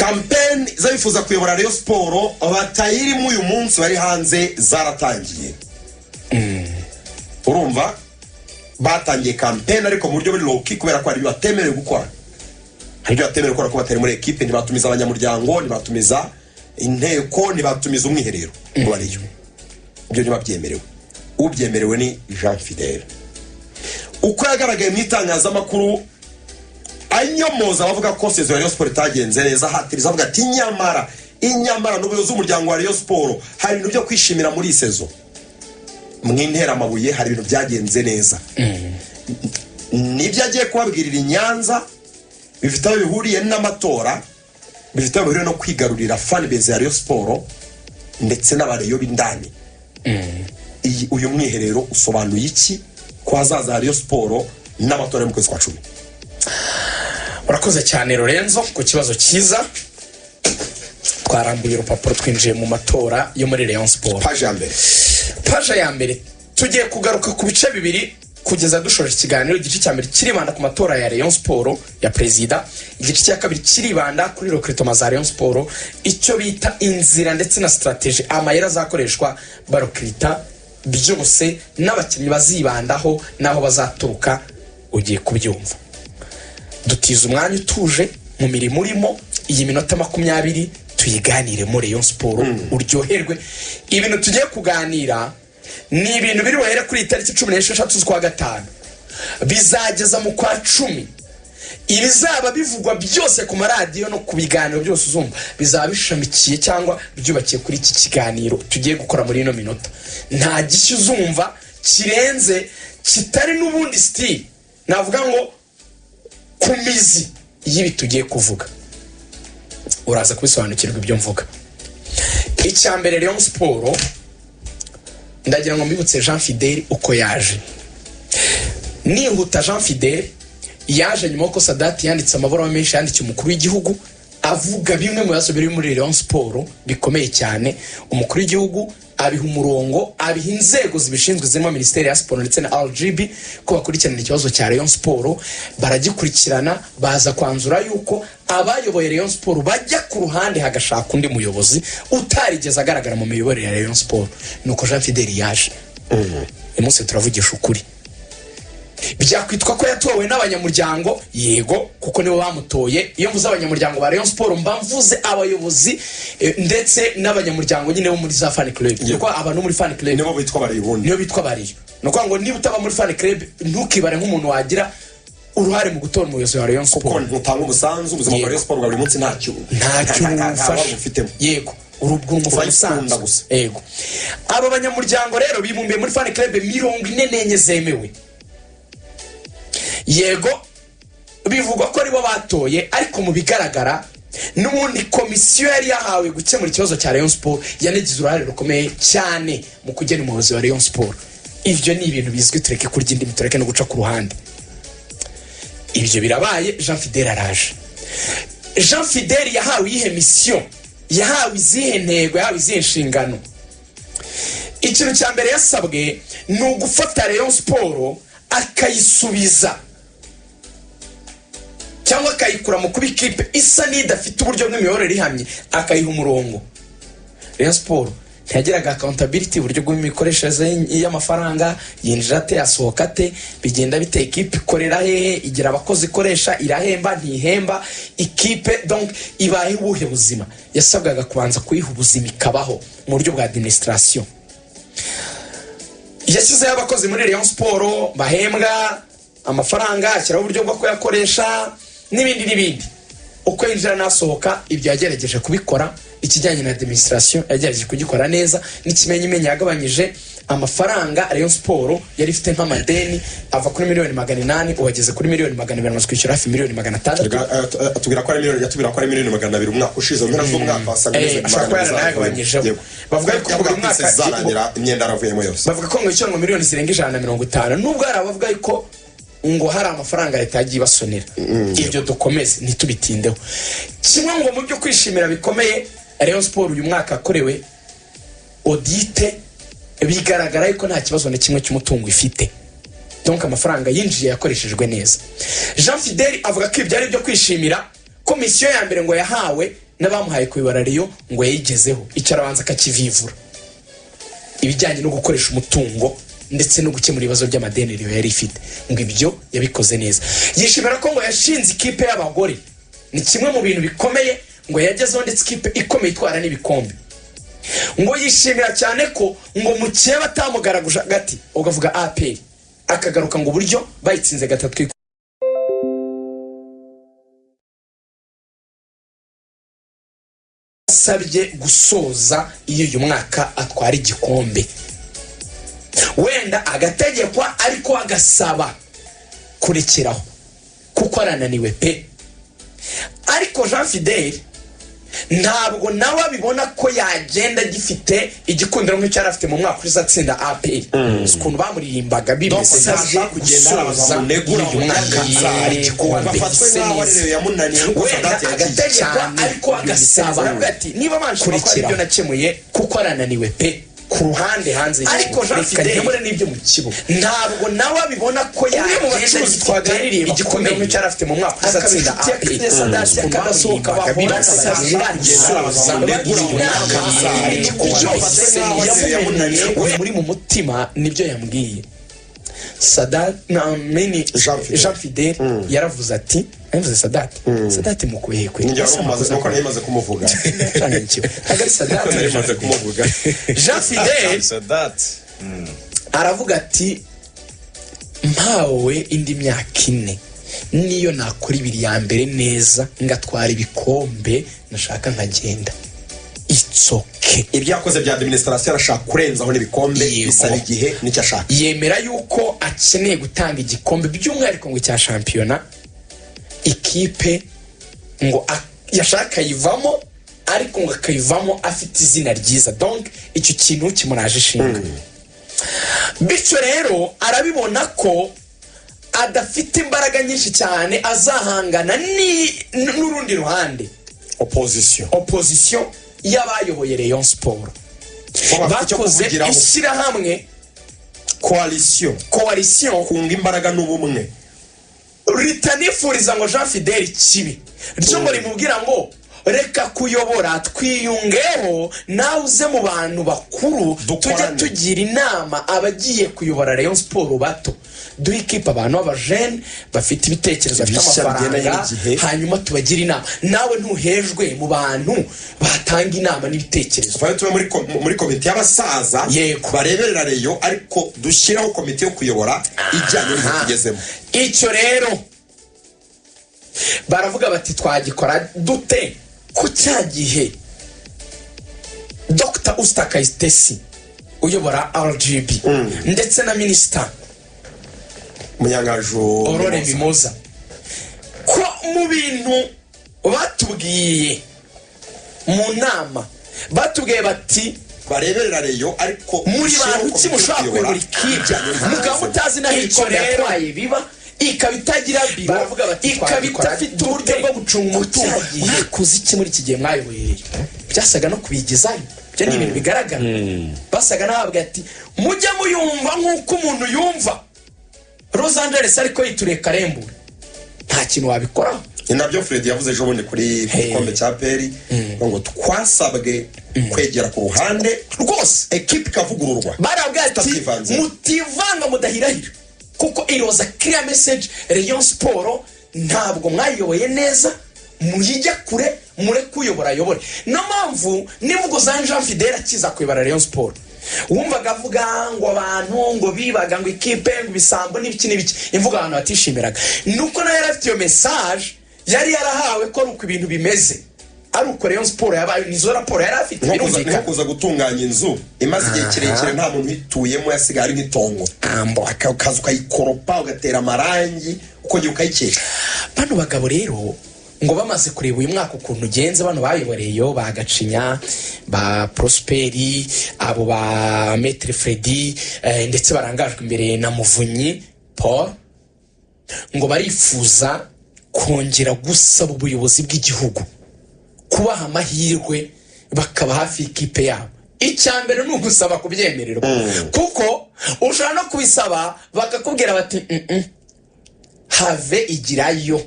campaign zabifuza kuyobora Rayon Sport batayirimo uyu munsi bari hanze zaratangiye. Urumva batangiye campaign ariko mu buryo buri low key kubera ko ari batemerewe gukora. Hari batemerewe gukora ko batari muri equipe, ntibatumiza abanyamuryango, ntibatumiza inteko, ntibatumiza umwiherero ngo bariyo. Ibyo ntibabyemerewe. Ubyemerewe ni Jean Fidèle. Uko yagaragaye mu itangazamakuru anyomoza bavuga ko sezo ya Rayon Sport itagenze neza, hatiriza avuga ati inyamara n'ubuyobozi bw'umuryango wa Rayon Sport hari ibintu byo kwishimira muri sezo. Mwintera amabuye hari ibintu byagenze neza. Nibyo agiye kubabwirira Nyanza bifite aho bihuriye n'amatora, bifite aho bihuriye no kwigarurira fan base ya Rayon Sport ndetse n'abareyo b'indani. Uyu mwiherero usobanuye iki kwa zaza Rayon Sport n'amatora mu kwezi kwa 10? Urakoze cyane Lorenzo ku kibazo cyiza. Twarambuye urupapuro twinjiye mu matora yo muri Rayon Sport. Paja ya mbere tugiye kugaruka ku bice bibiri kugeza dushoje ikiganiro. Igice cya mbere kiribanda ku matora ya Rayon Sport ya president, igice cya kabiri kiribanda kuri recruitment za Rayon Sport, icyo bita inzira ndetse na strategy amayera zakoreshwa barokrita byose n'abakinnyi bazibandaho naho bazaturuka. Ugiye kubyumva. Dutiza umwanya utuje mu mirimo urimo, iyi minota 20 tuyiganire muri Rayon Sport uryoherwe. Ibintu tugiye kuganira ni ibintu biri buhere kuri itariki 16 z'ukwa gatanu, bizageza mu kwa 10. Ibizaba bivugwa byose ku maradiyo no ku biganiro byose uzumva bizaba bishamikiye cyangwa byubakiye kuri iki kiganiro tugiye gukora muri ino minota. Nta gishya uzumva kirenze kitari n'ubundi style navuga ngo kumizi yibi tugiye kuvuga. Uraza kubisobanukirwa ibyo mvuga. Icyambere Rayon Sport ndagira ngo mbibutse Jean Fidèle uko yaje. Nihuta Jean Fidèle yaje nyuma ko Sadati yanditse amabaruwa menshi yandikiye umukuru w'igihugu avuga bimwe mu bibazo biri muri Rayon Sport bikomeye cyane. Umukuru w'igihugu abiha umurongo, abiha inzego zibishinzwe zirimo Ministeri ya Sport ndetse na RGB ko bakurikirana ikibazo cya Rayon Sport, baragikurikirana baza kwanzura yuko abayoboye Rayon Sport bajya ku ruhande hagashaka undi muyobozi utarigeze agaragara mu miyoborere ya Rayon Sport. Nuko Jean Fidèle yaje. Umunsi turavugisha ukuri. Byakwitwa ko yatowe n'abanyamuryango, yego kuko nibo bamutoye. Iyo mvuze abanyamuryango ba Rayon Sport mba mvuze abayobozi ndetse n'abanyamuryango nyine bo muri za fan club. Nuko abantu muri fan club nibo bitwa bari bundi, nibo bitwa bari. Nuko ngo niba utaba muri fan club ntukibare nk'umuntu wagira uruhare mu gutora umuyobozi wa Rayon Sport, kuko ntutanga umusanzu ubuzima bwa Rayon Sport bwa buri munsi ntacyo ufite. Yego urubwo umusanzu gusa. Yego abo banyamuryango rero bibumbiye muri fan club 44 zemewe. Yego bivugwa ko aribo batoye, ariko mu bigaragara n'ubundi komisiyo yari yahawe gukemura ikibazo cya Rayon Sport yanegize uruhare rukomeye cyane mu kugena umuyobozi wa Rayon Sport. Ivyo ni ibintu bizwi, tureke kurya indi mitureke no guca ku ruhande. Ibyo birabaye, Jean Fidèle araje. Jean Fidèle yahawe ihe mission, yahawe izihe ntego, yahawe izihe nshingano. Ikintu cya mbere yasabwe ni ugufata Rayon Sport akayisubiza cyangwa akayikura mu kuba ikipe isa n'idafite uburyo bw'imiyoborere ihamye, akayiha umurongo. Rayon Sport ntiyagiraga accountability, uburyo bw'imikoreshereze y'amafaranga, yinjira ate asohoka ate, bigenda bite, ikipe ikorera hehe, igira abakozi ikoresha, irahemba ntihemba, ikipe donc ibahe ubuhe buzima. Yasabwaga kubanza kuyiha ubuzima ikabaho mu buryo bwa administration. Yashyizeho abakozi muri Rayon Sport bahembwa amafaranga, ashyiraho uburyo bwo kuyakoresha n'ibindi. Uko yinjira nasohoka ibyo yagerageje kubikora. Ikijyanye na administration yagerageje kugikora neza, n'ikimenyimenya yagabanyije amafaranga Rayon Sport yari ifite nk'amadeni ava kuri 800,000 ubageze kuri 200,000 kwishyura hafi 600,000. Atubwira ko ari miliyoni, yatubwira ko ari 200,000 umwaka ushize mpera z'umwaka wasanga yagabanyije. Bavuga ko buri mwaka zarangira imyenda aravuyemo yose. Bavuga ko ngo icyo miliyoni zirenga 150, nubwo hari abavuga ko ngo hari amafaranga leta yagiye basonera. Ibyo dukomeze ntitubitindeho. Kimwe ngo mu byo kwishimira bikomeye Rayon Sport uyu mwaka akorewe audite, bigaragara yuko nta kibazo na kimwe cy'umutungo ifite. Donc amafaranga yinjiye yakoreshejwe neza. Jean Fidèle avuga ko ibyo ari byo kwishimira. Komisiyo ya mbere ngo yahawe n'abamuhaye kuyobora Rayon ngo yayigezeho icyo arabanza akakivivura ibijyanye no gukoresha umutungo ndetse no gukemura ibibazo by'amadeni Rayon yari ifite ngo ibyo yabikoze neza. Yishimira ko ngo yashinze ikipe y'abagore, ni kimwe mu bintu bikomeye ngo yagezeho, ndetse ikipe ikomeye itwara n'ibikombe. Ngo yishimira cyane ko ngo mu kiye batamugaraguje hagati ugavuga APR akagaruka ngo uburyo bayitsinze 3 sabye gusoza iyo uyu mwaka atwara igikombe, wenda agategekwa ariko agasaba kurekeraho kuko arananiwe pe. Ariko Jean Fidèle ntabwo nawe abibona ko yagenda gifite igikundiro nk'icyo yari afite mu mwaka uzatsinda APR. Ukuntu bamuririmbaga bimeze kugenda abazamunegura uyu mwaka ari igikombe agategekwa ariko agasaba ati niba banshaka ko ibyo nakemuye kuko arananiwe pe ku ruhande hanze. Ariko Jean Fidèle n'ibyo mu kibuga ntabwo nawe abibona ko yagenda twaganiriye igikombe nk'icyo yari afite mu mwaka uzatsinda APR kadasohoka muri mu mutima nibyo yambwiye. Sadat nameni Jean Fidèle yaravuze ati yavuze Sadat mukuye kwe namaze kumuvuga agari Sadat namaze kumuvuga. Jean Fidèle Sadat aravuga ati mpawe indi myaka 4 niyo nakora ibiri ya mbere neza ngatwara ibikombe nashaka nkagenda. It's okay. Ibyo yakoze bya administration arashaka kurenzaho n'ibikombe bisaba igihe nicyo ashaka. Yemera yuko akeneye gutanga igikombe by'umwihariko ngo cya shampiyona, ikipe ngo yashaka yivamo ariko ngo akayivamo afite izina ryiza, donc icyo kintu kimuraje ishinga. Bityo rero arabibona ko adafite imbaraga nyinshi cyane azahangana n'urundi ruhande, opposition y'abayoboye Rayon Sport. Bakoze ishyirahamwe coalition kunga imbaraga n'ubumwe ritanifuriza ngo Jean Fidèle kibi, ryo ngo rimubwira ngo reka kuyobora twiyungeho nawe uze mu bantu bakuru tujye tugira inama abagiye kuyobora Rayon Sport bato, duhe ikipe abantu b'abajene bafite ibitekerezo bafite amafaranga, hanyuma tubagira inama. Nawe ntuhejwe mu bantu batanga inama n'ibitekerezo. Tuba muri komite y'abasaza bareberera Rayon, ariko dushyiraho komite yo kuyobora ijyanye n'ibyo tugezemo. Icyo rero baravuga bati twagikora dute ku cyagihe Dr Ustakayitesi uyobora RGB ndetse na Minister Munyangaju Aurore Mimoza ko mu bintu batubwiye mu nama batubwiye bati bareberera Rayon, ariko muri bantu kimushaka kuyobora ikipe mugabo mutazi naho icyo yatwaye biba ikabitagira biba, baravuga bati ikabitafite uburyo bwo gucunga umutungo. Mwakoze iki muri iki gihe mwayoboye? Byasaga no kubigezayo, byo ni ibintu bigaragara. Basaga n'abavuga ati mujya muyumva nk'uko umuntu yumva Los Angeles ariko yitureka Rembura, nta kintu wabikoraho. Ni nabyo Fred yavuze ejo bundi kuri igikombe cya peri ngo twasabwe kwegera ku ruhande rwose equipe ikavugururwa. Barabwira ati mutivanga mudahirahira, kuko it was a clear message. Rayon Sport ntabwo mwayoboye neza, muyijya kure mure kuyobora yobore. No mpamvu nivugo za Jean Fidèle akiza kuyobora Rayon Sport wumvaga avuga ngo abantu ngo bibaga ngo ikipe ngo bisambo n'ibiki imvuga abantu batishimiraga, nuko nayo yarafite iyo message yari yarahawe ko uko ibintu bimeze ari uko Rayon Sport yabaye nizo raporo yari afite. Birumvikana kuza gutunganya inzu imaze igihe kirekire nta muntu hituyemo, yasigaye ari nk'itongo akazu kayikoropa ugatera amarangi uko giye ukayikesha. Bano bagabo rero ngo bamaze kureba uyu mwaka ukuntu ugenze, bano bayoboreyo bagacinya ba Prosperi abo ba Maître Freddy ndetse barangajwe imbere na Muvunyi Paul, ngo barifuza kongera gusaba ubuyobozi bw'igihugu kubaha amahirwe bakaba hafi ikipe yabo. Icyambere ni ugusaba kubyemererwa, kuko ushobora no kubisaba bakakubwira bati have igirayo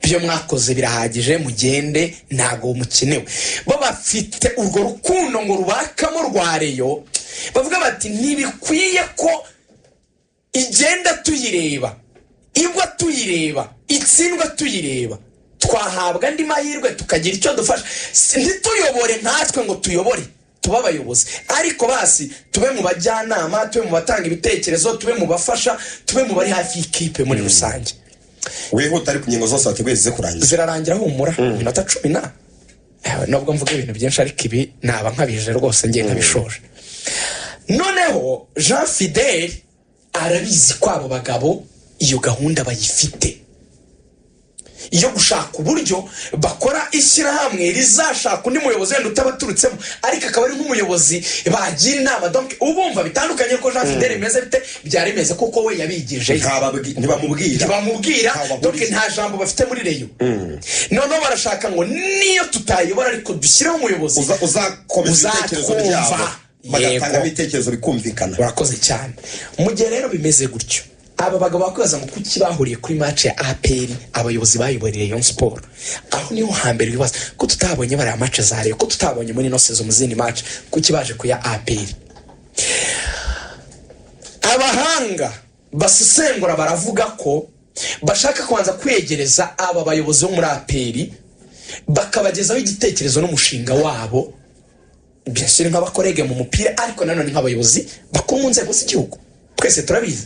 byo mwakoze birahagije mugende ntago mukenewe. Bo bafite urwo rukundo ngo rubakamo rwa Rayon, bavuga bati ntibikwiye ko igenda tuyireba, igwa tuyireba, itsindwa tuyireba, twahabwa andi mahirwe tukagira icyo dufasha. Ntituyobore nkatwe ngo tuyobore tuba abayobozi, ariko basi tube mu bajyanama, tube mu batanga ibitekerezo, tube mu bafasha, tube mu bari hafi y'ikipe muri rusange. Wihuta ariko ingingo zose wateguye zize kurangira. Zirarangira humura minota 10 nubwo mvuga ibintu byinshi ariko ibi naba nkabije rwose ngiye nkabishoje. Noneho Jean Fidel arabizi ko abo bagabo iyo gahunda bayifite iyo gushaka uburyo bakora ishyirahamwe rizashaka undi muyobozi wenda utabaturutsemo, ariko akaba ari nk'umuyobozi bagira inama. Donc ubumva bitandukanye ko Jean Fidel imeze bite byari meze kuko we yabigije ntibamubwira, donc nta jambo bafite muri Rayon. Noneho barashaka ngo niyo tutayobora ariko dushyireho umuyobozi uzakomeza ibitekerezo byabo, bagatanga ibitekerezo bikumvikana. Barakoze cyane. Mu gihe rero bimeze gutyo, aba bagabo bakoza ngo kuki bahuriye kuri match ya APR, abayobozi bayiboreye Rayon Sport. Aho niho hambere bibaza ko tutabonye bari match za Rayon, ko tutabonye muri no season mu zindi match, kuki baje ku ya APR. Abahanga basesengura baravuga ko bashaka kwanza kwegereza aba bayobozi bo muri APR bakabagezaho igitekerezo n'umushinga wabo, byashyira nk'abakorege mu mupira ariko nanone nk'abayobozi bakuru mu nzego z'igihugu. Twese turabizi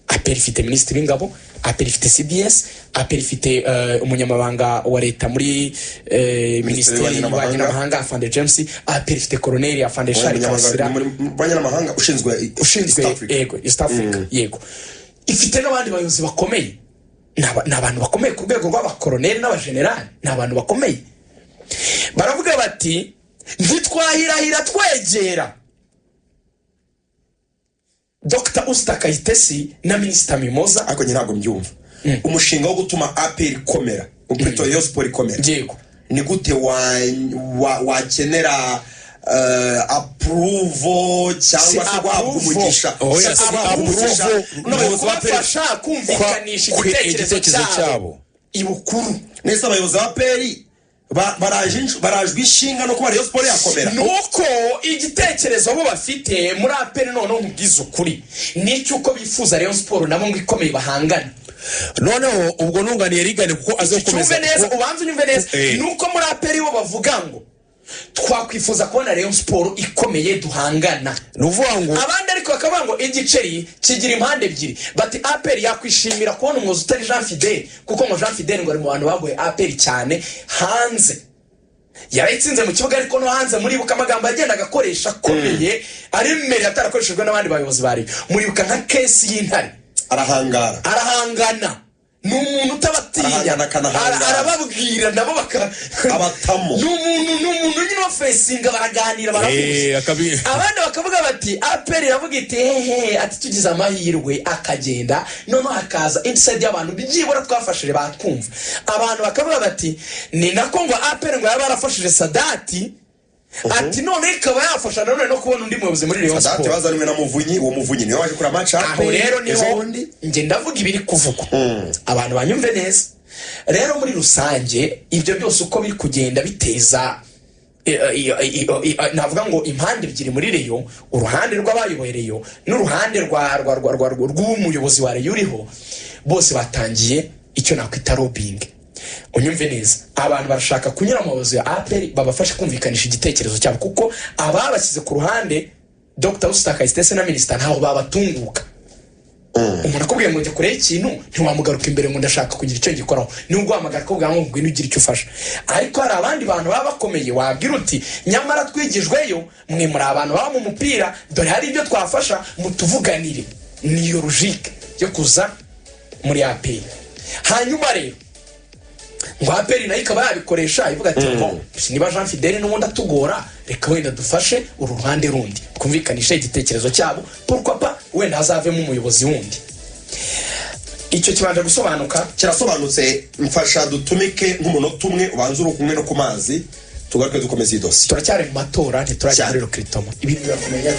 APR ifite minisitiri w'ingabo, APR ifite CBS, APR ifite umunyamabanga wa leta muri minisiteri y'ububanyi n'amahanga Afande James, APR ifite Colonel Afande Charles Kasira ububanyi n'amahanga ushinzwe East Africa. Yego ifite n'abandi bayobozi bakomeye, n'abantu bakomeye ku rwego rw'abakoloneli n'abagenerali, n'abantu bakomeye. Baravuga bati ntitwahirahira twegera Dr. Usta Kayitesi na Minister Mimoza. Ariko ntabwo mbyumva umushinga wo gutuma APR ikomera, Rayon Sport ikomera. Yego ni gute wakenera approval cyangwa se guhabwa umugisha? Kubafasha kumvikanisha igitekerezo cyabo ibukuru. Nese abayobozi ba APR barajwe ishinga no kuba Rayon Sport yakomera, nuko igitekerezo bo bafite muri APR noneho nkubwiza ukuri nicyo uko bifuza Rayon Sport nabo ngo ikomeye bahangana. Noneho ubwo nunganiye rigane kuko azokomeza ubanze unyumve neza nuko muri APR bo bavuga ngo twakwifuza kubona Rayon Sport ikomeye duhangana. Nuvuga ngo abandi ariko bakavuga ngo igiceri kigira impande ebyiri, bati APR yakwishimira kubona umuyobozi utari Jean Fidel, kuko ngo Jean Fidel ngo ari mu bantu bagoye APR cyane hanze. Yarayitsinze mu kibuga ariko no hanze muribuka amagambo agenda agakoresha akomeye ari mbere atarakoreshejwe n'abandi bayobozi bari. Muribuka nka case y'Intare arahangana n'umuntu utabatinya arababwira nabo abatamo n'umuntu nyine wa facinga baraganira barakuze. Abandi bakavuga bati APR iravuga iti hehe ati tugize amahirwe akagenda noneho hakaza inside y'abantu byibura twafashije batwumva. Abantu bakavuga bati ni nako ngo APR ngo yaba yarafashije Sadati ati none ikaba yafasha none no kubona undi muyobozi muri Rayon Sport. Sadati bazanwe na Muvunyi, uwo Muvunyi niwe waje kuri match APR. Aho rero niho nge ndavuga ibiri kuvugwa abantu banyumve neza. Rero muri rusange ibyo byose uko biri kugenda biteza navuga ngo impande ebyiri muri Rayon, uruhande rw'abayoboye Rayon n'uruhande rw'umuyobozi wa Rayon uriho, bose batangiye icyo nakwita lobbying. Unyumve neza, abantu barashaka kunyura mu bayobozi ya APR babafasha kumvikanisha igitekerezo cyabo, kuko ababashyize ku ruhande Dr. Usta Kayitesi na Minister ntaho babatunguka. Umuntu akubwiye ngo njye kure ikintu ntiwamugaruka imbere ngo ndashaka kugira icyo gikoraho, nubwo wamagara ko bwa ngo ngwino ugira icyo ufasha. Ariko hari abandi bantu baba bakomeye wabwira uti nyamara twigijweyo mwe muri abantu baba mu mupira, dore hari ibyo twafasha mutuvuganire. Niyo logique yo kuza muri APR. Hanyuma rero ngo APR nayo ikaba yabikoresha ivuga ati ngo niba Jean Fidel n'ubundi atugora reka wenda dufashe uru ruhande rundi kumvikanisha igitekerezo cyabo, pourquoi pas wenda hazavemo umuyobozi wundi. Icyo kibanje gusobanuka kirasobanutse. Mfasha dutumike nk'umunota umwe ubanze urukumwe no ku mazi tugaruke dukomeza iyi dossier. Turacyari mu matora ntituracyari muri Rokritoma. Ibintu birakomeye.